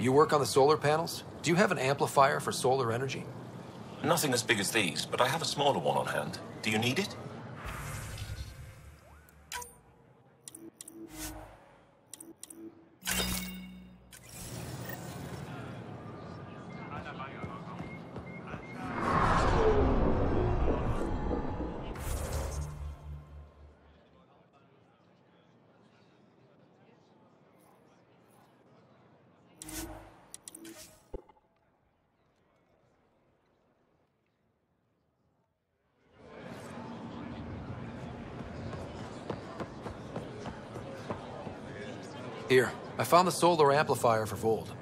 You work on the solar panels? Do you have an amplifier for solar energy? Nothing as big as these, but I have a smaller one on hand. Do you need it? Here, I found the solar amplifier for Vold.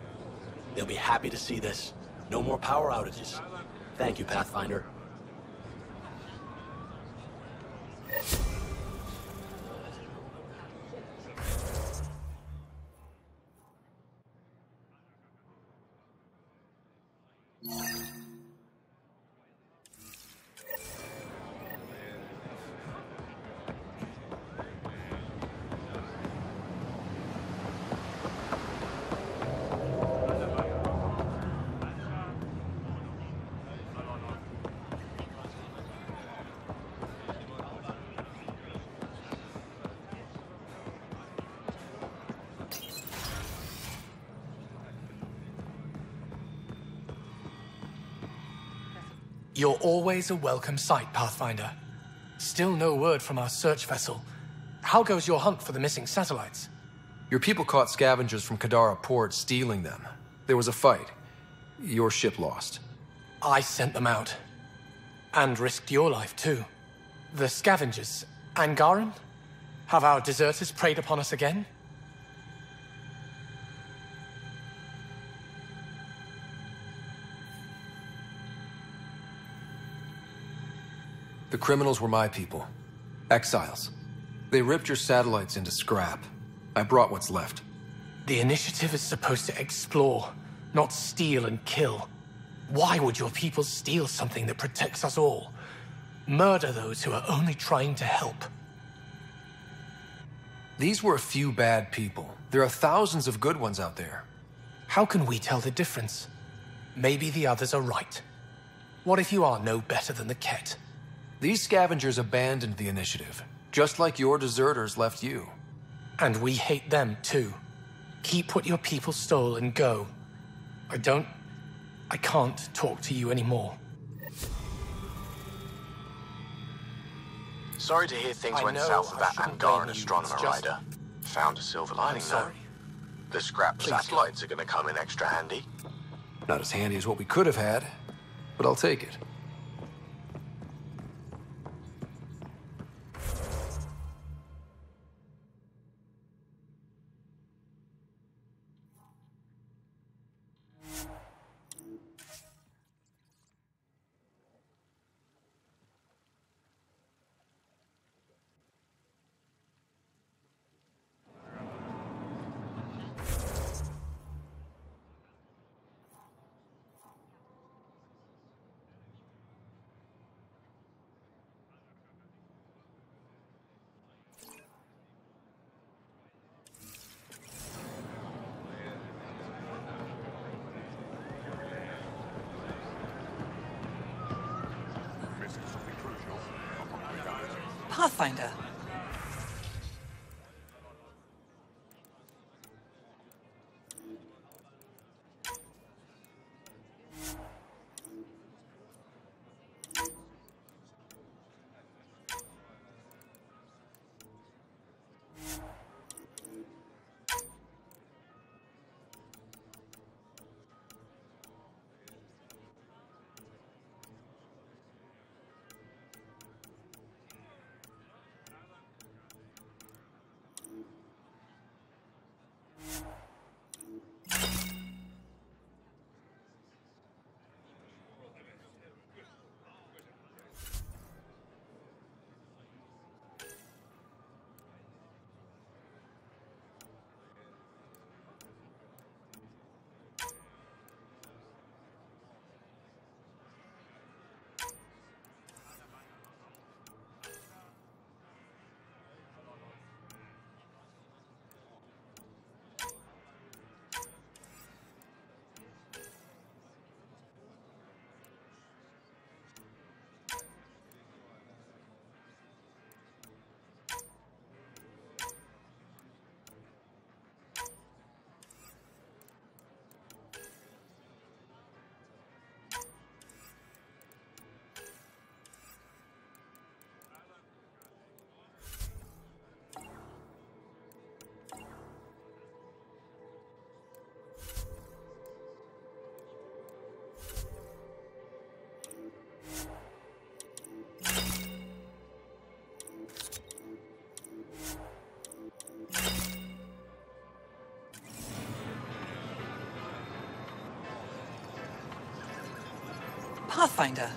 They'll be happy to see this. No more power outages. Thank you, Pathfinder. You're always a welcome sight, Pathfinder. Still no word from our search vessel. How goes your hunt for the missing satellites? Your people caught scavengers from Kadara port stealing them. There was a fight. Your ship lost. I sent them out. And risked your life, too. The scavengers, Angaran? Have our deserters preyed upon us again? The criminals were my people. Exiles. They ripped your satellites into scrap. I brought what's left. The initiative is supposed to explore, not steal and kill. Why would your people steal something that protects us all? Murder those who are only trying to help. These were a few bad people. There are thousands of good ones out there. How can we tell the difference? Maybe the others are right. What if you are no better than the Ket? These scavengers abandoned the initiative, just like your deserters left you. And we hate them, too. Keep what your people stole and go. I can't talk to you anymore. Sorry to hear things went south with that Angaran astronomer rider. Found a silver lining, though. The scrap satellites are going to come in extra handy. Not as handy as what we could have had, but I'll take it. Pathfinder. Pathfinder.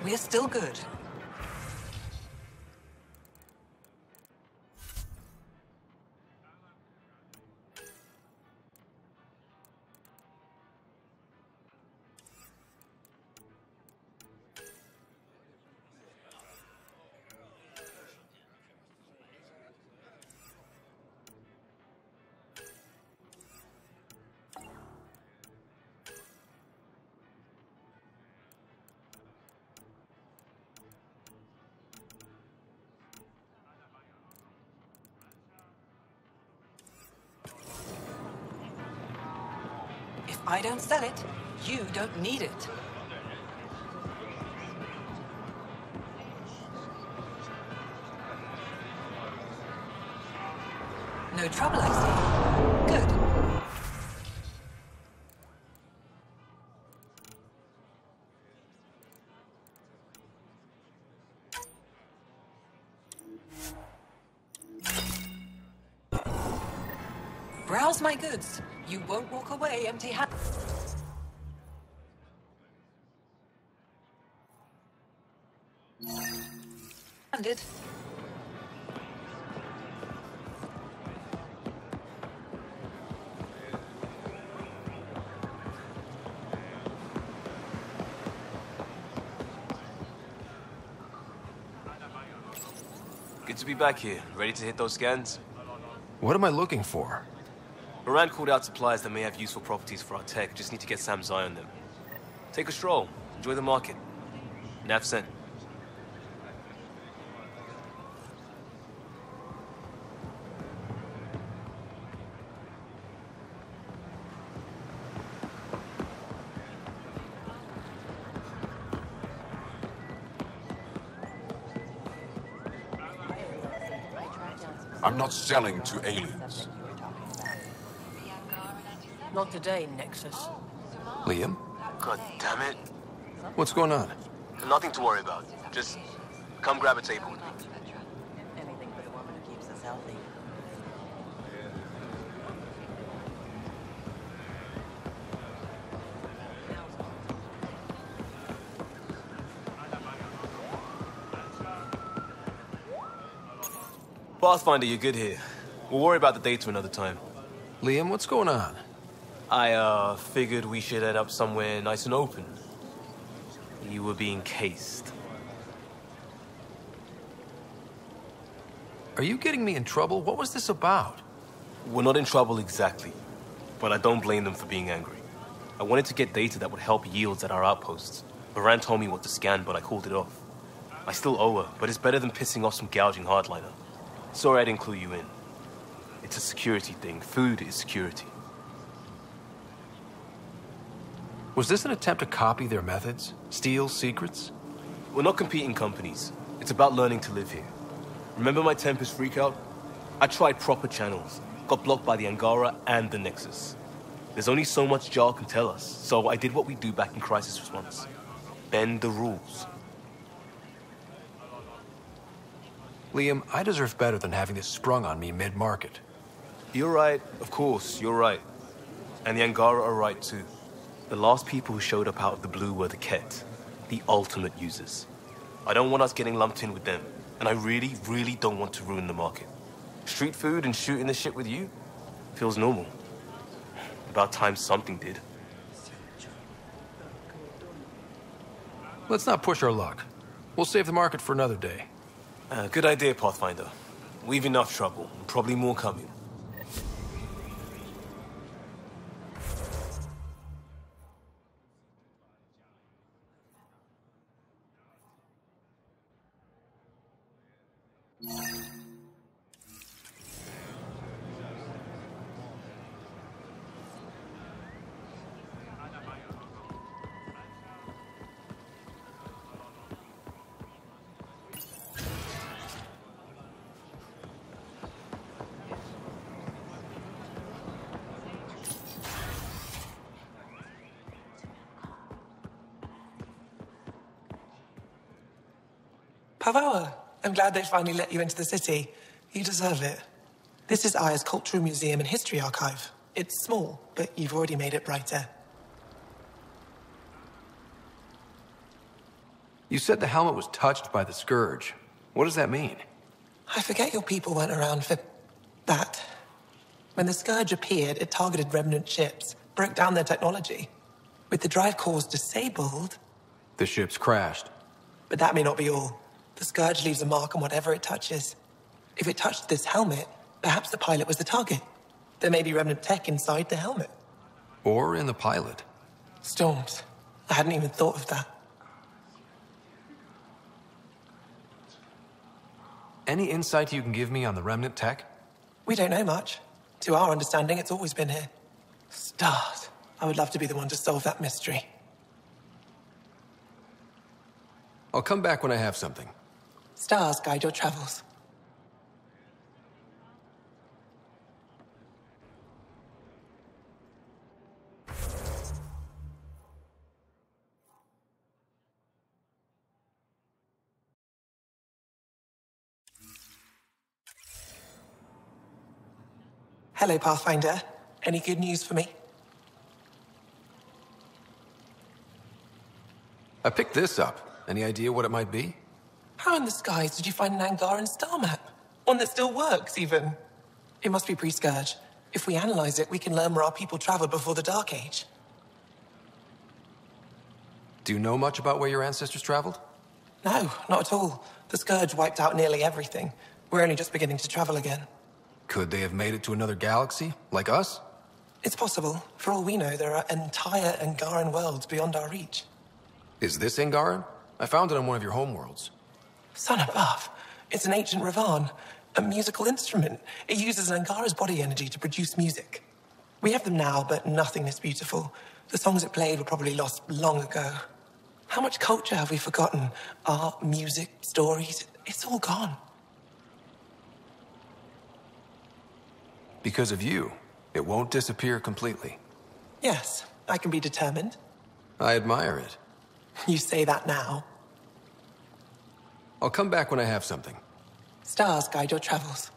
We're still good. If I don't sell it, you don't need it. No trouble, I see. Good. Browse my goods. You won't walk away empty-handed. Good to be back here. Ready to hit those scans? What am I looking for? Moran called out supplies that may have useful properties for our tech. Just need to get Sam's eye on them. Take a stroll. Enjoy the market. Nav sent. I'm not selling to aliens. Not today, Nexus. Liam? God damn it. What's going on? Nothing to worry about. Just come grab a table with me. Anything but a woman who keeps us healthy. Pathfinder, you're good here. We'll worry about the data another time. Liam, what's going on? I, figured we should head up somewhere nice and open. You were being cased. Are you getting me in trouble? What was this about? We're not in trouble exactly, but I don't blame them for being angry. I wanted to get data that would help yields at our outposts. Moran told me what to scan, but I called it off. I still owe her, but it's better than pissing off some gouging hardliner. Sorry I didn't clue you in. It's a security thing. Food is security. Was this an attempt to copy their methods? Steal secrets? We're not competing companies. It's about learning to live here. Remember my Tempest freakout? I tried proper channels. Got blocked by the Angara and the Nexus. There's only so much Jar can tell us, so I did what we do back in crisis response. Bend the rules. Liam, I deserve better than having this sprung on me mid-market. You're right. Of course, you're right. And the Angara are right too. The last people who showed up out of the blue were the Ket, the ultimate users. I don't want us getting lumped in with them, and I really, really don't want to ruin the market. Street food and shooting the shit with you feels normal. About time something did. Let's not push our luck. We'll save the market for another day. Good idea, Pathfinder. We've enough trouble, and probably more coming. Pavoa, I'm glad they finally let you into the city. You deserve it. This is Aya's Cultural Museum and History Archive. It's small, but you've already made it brighter. You said the helmet was touched by the Scourge. What does that mean? I forget your people weren't around for that. When the Scourge appeared, it targeted remnant ships, broke down their technology. With the drive cores disabled... The ships crashed. But that may not be all. The Scourge leaves a mark on whatever it touches. If it touched this helmet, perhaps the pilot was the target. There may be remnant tech inside the helmet. Or in the pilot. Storms. I hadn't even thought of that. Any insight you can give me on the remnant tech? We don't know much. To our understanding, it's always been here. Stars. I would love to be the one to solve that mystery. I'll come back when I have something. Stars guide your travels. Hello, Pathfinder. Any good news for me? I picked this up. Any idea what it might be? How in the skies did you find an Angaran star map? One that still works, even. It must be pre-Scourge. If we analyze it, we can learn where our people traveled before the Dark Age. Do you know much about where your ancestors traveled? No, not at all. The Scourge wiped out nearly everything. We're only just beginning to travel again. Could they have made it to another galaxy, like us? It's possible. For all we know, there are entire Angaran worlds beyond our reach. Is this Angaran? I found it on one of your homeworlds. Sun above. It's an ancient Ravan, a musical instrument. It uses Angara's body energy to produce music. We have them now, but nothing this beautiful. The songs it played were probably lost long ago. How much culture have we forgotten? Art, music, stories, it's all gone. Because of you, it won't disappear completely. Yes, I can be determined. I admire it. You say that now. I'll come back when I have something. Stars guide your travels.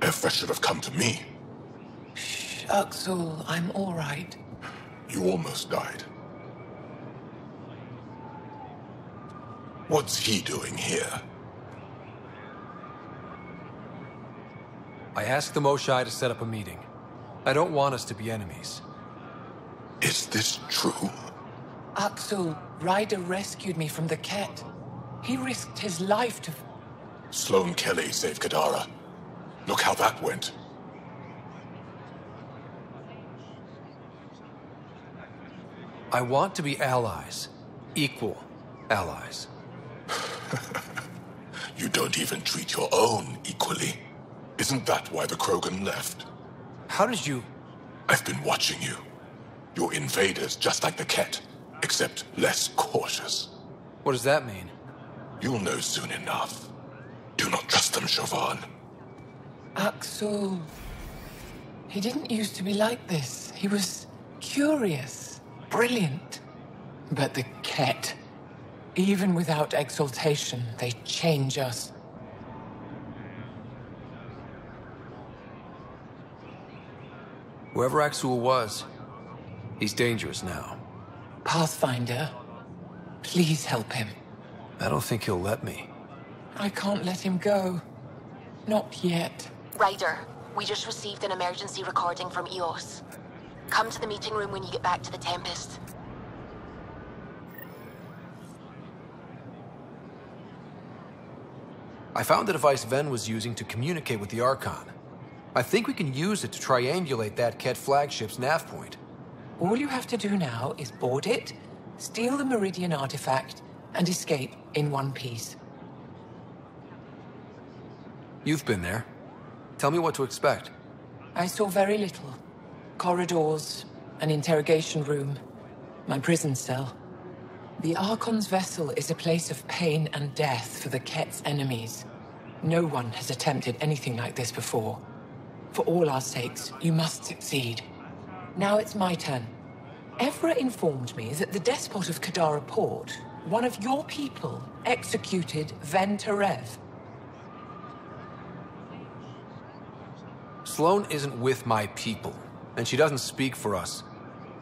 Efra should have come to me. Shh, Uxul, I'm all right. You almost died. What's he doing here? I asked the Moshai to set up a meeting. I don't want us to be enemies. Is this true? Uxul, Ryder rescued me from the Ket. He risked his life to... Sloane Kelly saved Kadara. Look how that went. I want to be allies. Equal allies. You don't even treat your own equally. Isn't that why the Krogan left? How did you... I've been watching you. You're invaders just like the Ket, except less cautious. What does that mean? You'll know soon enough. Do not trust them, Chauvin. Uxul... He didn't used to be like this. He was curious, brilliant. But the Ket... Even without exaltation, they change us. Whoever Axul was, he's dangerous now. Pathfinder, please help him. I don't think he'll let me. I can't let him go. Not yet. Ryder, we just received an emergency recording from EOS. Come to the meeting room when you get back to the Tempest. I found the device Ven was using to communicate with the Archon. I think we can use it to triangulate that Ket flagship's nav point. All you have to do now is board it, steal the Meridian artifact, and escape in one piece. You've been there. Tell me what to expect. I saw very little. Corridors, an interrogation room, my prison cell. The Archon's vessel is a place of pain and death for the Ket's enemies. No one has attempted anything like this before. For all our sakes, you must succeed. Now it's my turn. Evra informed me that the despot of Kadara Port, one of your people, executed Ven Terev. Sloane isn't with my people, and she doesn't speak for us.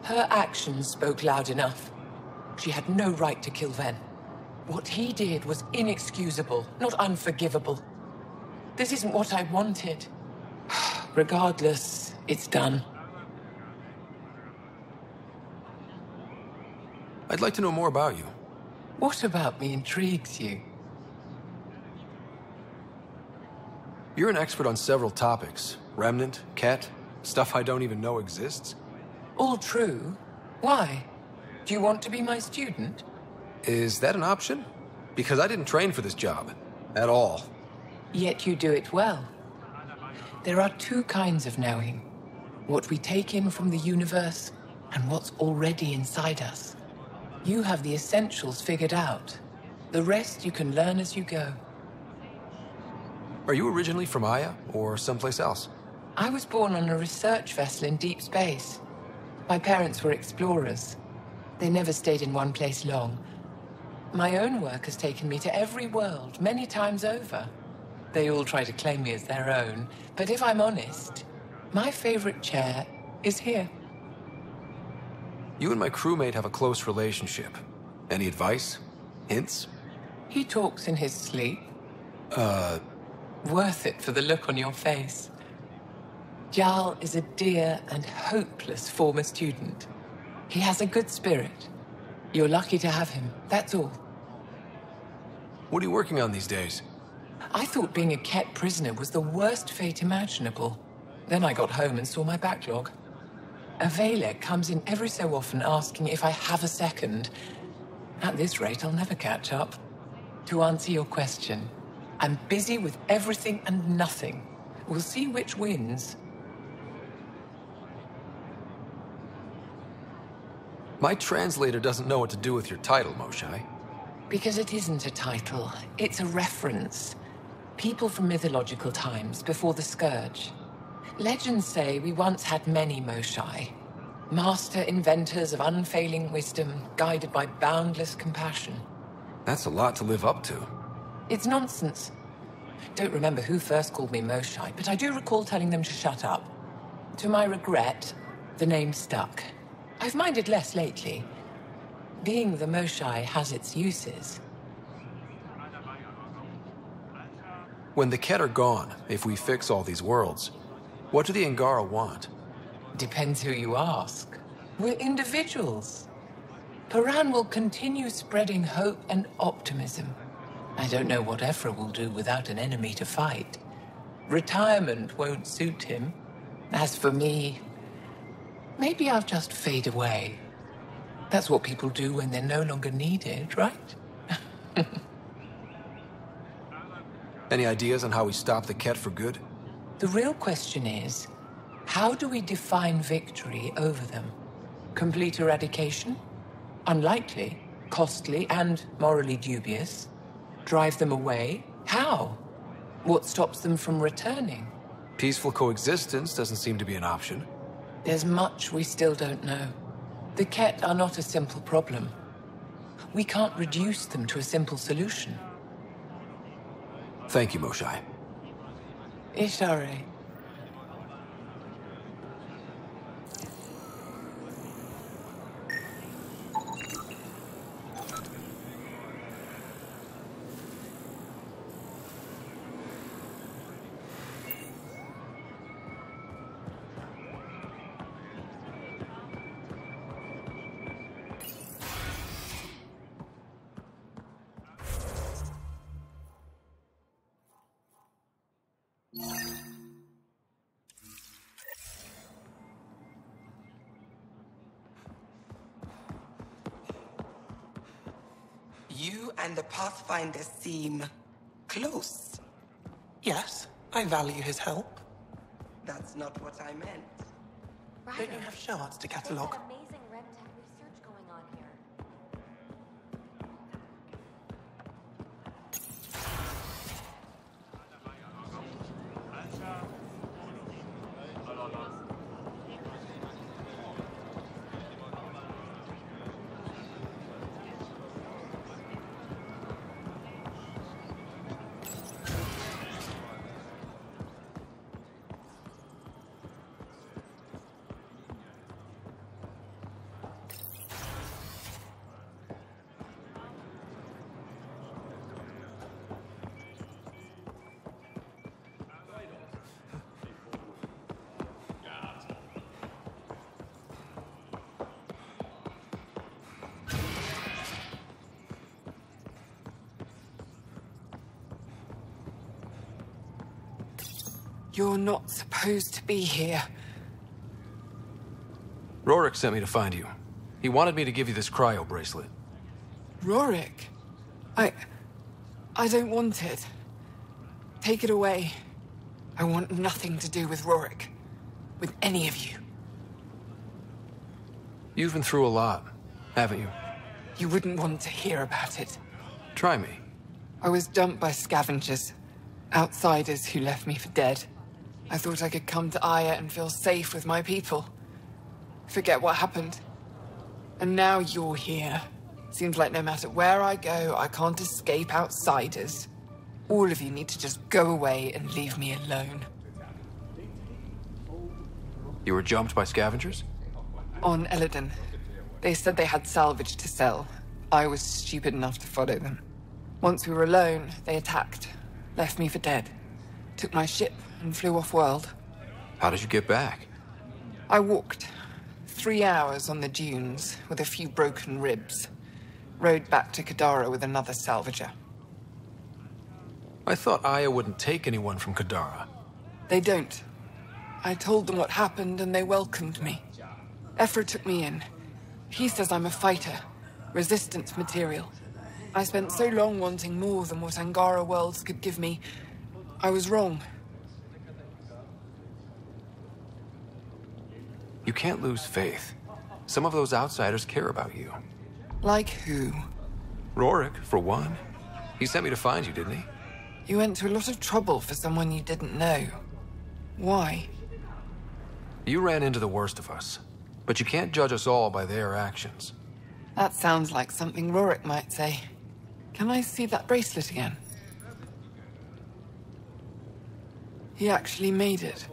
Her actions spoke loud enough. She had no right to kill Ven. What he did was inexcusable, not unforgivable. This isn't what I wanted. Regardless, it's done. I'd like to know more about you. What about me intrigues you? You're an expert on several topics. Remnant, Ket, stuff I don't even know exists. All true. Why? Do you want to be my student? Is that an option? Because I didn't train for this job. At all. Yet you do it well. There are two kinds of knowing. What we take in from the universe, and what's already inside us. You have the essentials figured out. The rest you can learn as you go. Are you originally from Aya, or someplace else? I was born on a research vessel in deep space. My parents were explorers. They never stayed in one place long. My own work has taken me to every world, many times over. They all try to claim me as their own, but if I'm honest, my favorite chair is here. You and my crewmate have a close relationship. Any advice? Hints? He talks in his sleep. Worth it for the look on your face. Jarl is a dear and hopeless former student. He has a good spirit. You're lucky to have him, that's all. What are you working on these days? I thought being a Ket prisoner was the worst fate imaginable. Then I got home and saw my backlog. A Valek comes in every so often asking if I have a second. At this rate, I'll never catch up. To answer your question, I'm busy with everything and nothing. We'll see which wins. My translator doesn't know what to do with your title, Moshai. Because it isn't a title, it's a reference. People from mythological times, before the Scourge. Legends say we once had many Moshai. Master inventors of unfailing wisdom, guided by boundless compassion. That's a lot to live up to. It's nonsense. Don't remember who first called me Moshai, but I do recall telling them to shut up. To my regret, the name stuck. I've minded less lately. Being the Moshai has its uses. When the Ket are gone, if we fix all these worlds, what do the Angara want? Depends who you ask. We're individuals. Paran will continue spreading hope and optimism. I don't know what Evra will do without an enemy to fight. Retirement won't suit him. As for me, maybe I'll just fade away. That's what people do when they're no longer needed, right? Any ideas on how we stop the Ket for good? The real question is, how do we define victory over them? Complete eradication? Unlikely, costly, and morally dubious. Drive them away? How? What stops them from returning? Peaceful coexistence doesn't seem to be an option. There's much we still don't know. The Ket are not a simple problem. We can't reduce them to a simple solution. Thank you, Moshai. Ishare. You and the Pathfinder seem close. Yes, I value his help. That's not what I meant. Don't you have shards to catalog? Amazing RevTech research going on here. You're not supposed to be here. Rorik sent me to find you. He wanted me to give you this cryo bracelet. Rorik? I don't want it. Take it away. I want nothing to do with Rorik. With any of you. You've been through a lot, haven't you? You wouldn't want to hear about it. Try me. I was dumped by scavengers. Outsiders who left me for dead. I thought I could come to Aya and feel safe with my people. Forget what happened. And now you're here. Seems like no matter where I go, I can't escape outsiders. All of you need to just go away and leave me alone. You were jumped by scavengers? On Eladon. They said they had salvage to sell. I was stupid enough to follow them. Once we were alone, they attacked. Left me for dead. Took my ship and flew off-world. How did you get back? I walked. 3 hours on the dunes with a few broken ribs. Rode back to Kadara with another salvager. I thought Aya wouldn't take anyone from Kadara. They don't. I told them what happened and they welcomed me. Ephra took me in. He says I'm a fighter. Resistance material. I spent so long wanting more than what Angara worlds could give me. I was wrong. You can't lose faith. Some of those outsiders care about you. Like who? Rorik, for one. He sent me to find you, didn't he? You went to a lot of trouble for someone you didn't know. Why? You ran into the worst of us. But you can't judge us all by their actions. That sounds like something Rorik might say. Can I see that bracelet again? He actually made it.